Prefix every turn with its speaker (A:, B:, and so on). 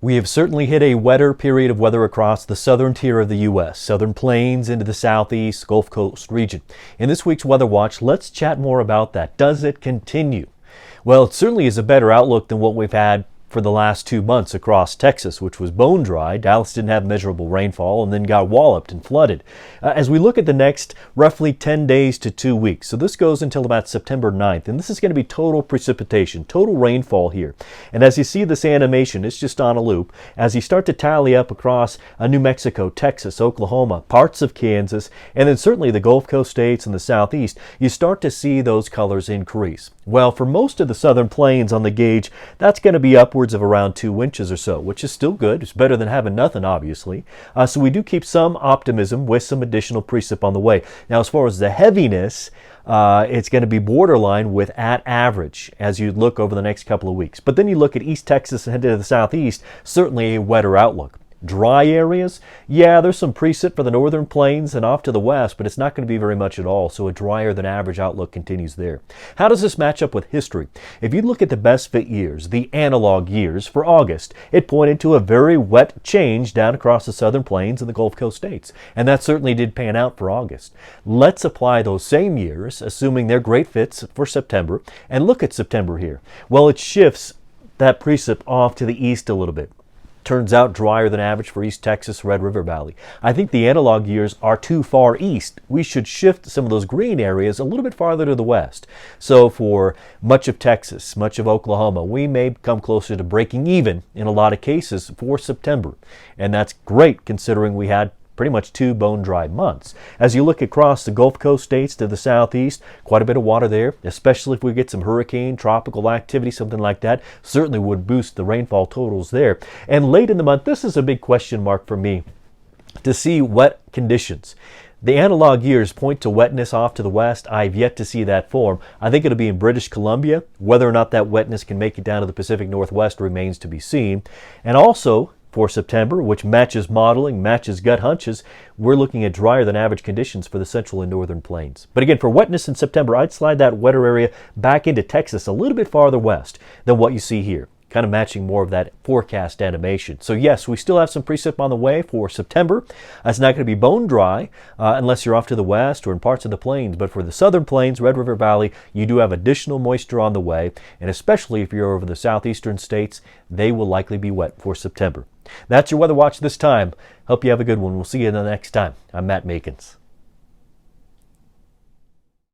A: We have certainly hit a wetter period of weather across the southern tier of the U.S., southern plains into the southeast, Gulf Coast region. In this week's Weather Watch, let's chat more about that. Does it continue? Well, it certainly is a better outlook than what we've had for the last 2 months across Texas, which was bone dry. Dallas didn't have measurable rainfall and then got walloped and flooded. As we look at the next roughly 10 days to 2 weeks, so this goes until about September 9th, and this is going to be total precipitation, total rainfall here. And as you see this animation, it's just on a loop. As you start to tally up across New Mexico, Texas, Oklahoma, parts of Kansas, and then certainly the Gulf Coast states and the southeast, you start to see those colors increase. Well, for most of the southern plains on the gauge, that's going to be upwards of around 2 inches or so, which is still good. It's better than having nothing, obviously. So we do keep some optimism with some additional precip on the way. Now, as far as the heaviness, it's going to be borderline with at average as you look over the next couple of weeks. But then you look at East Texas and head to the southeast, certainly a wetter outlook. Dry areas, yeah, there's some precip for the northern plains and off to the west, but it's not going to be very much at all, so a drier than average outlook continues there. How does this match up with history? If you look at the best fit years, the analog years for August, it pointed to a very wet change down across the southern plains and the Gulf Coast states, and that certainly did pan out for August. Let's apply those same years, assuming they're great fits for September, and look at September here. Well, it shifts that precip off to the east a little bit. Turns out drier than average for East Texas, Red River Valley. I think the analog years are too far east. We should shift some of those green areas a little bit farther to the west. So for much of Texas, much of Oklahoma, we may come closer to breaking even in a lot of cases for September. And that's great considering we had pretty much 2 bone-dry months. As you look across the Gulf Coast states to the southeast, quite a bit of water there, especially if we get some hurricane, tropical activity, something like that, certainly would boost the rainfall totals there. And late in the month, this is a big question mark for me, to see wet conditions. The analog years point to wetness off to the west. I've yet to see that form. I think it'll be in British Columbia. Whether or not that wetness can make it down to the Pacific Northwest remains to be seen. And also, for September, which matches modeling, matches gut hunches, we're looking at drier than average conditions for the central and northern plains. But again, for wetness in September, I'd slide that wetter area back into Texas a little bit farther west than what you see here, kind of matching more of that forecast animation. So yes, we still have some precip on the way for September. It's not going to be bone dry unless you're off to the west or in parts of the plains. But for the southern plains, Red River Valley, you do have additional moisture on the way. And especially if you're over the southeastern states, they will likely be wet for September. That's your Weather Watch this time. Hope you have a good one. We'll see you the next time. I'm Matt Makins.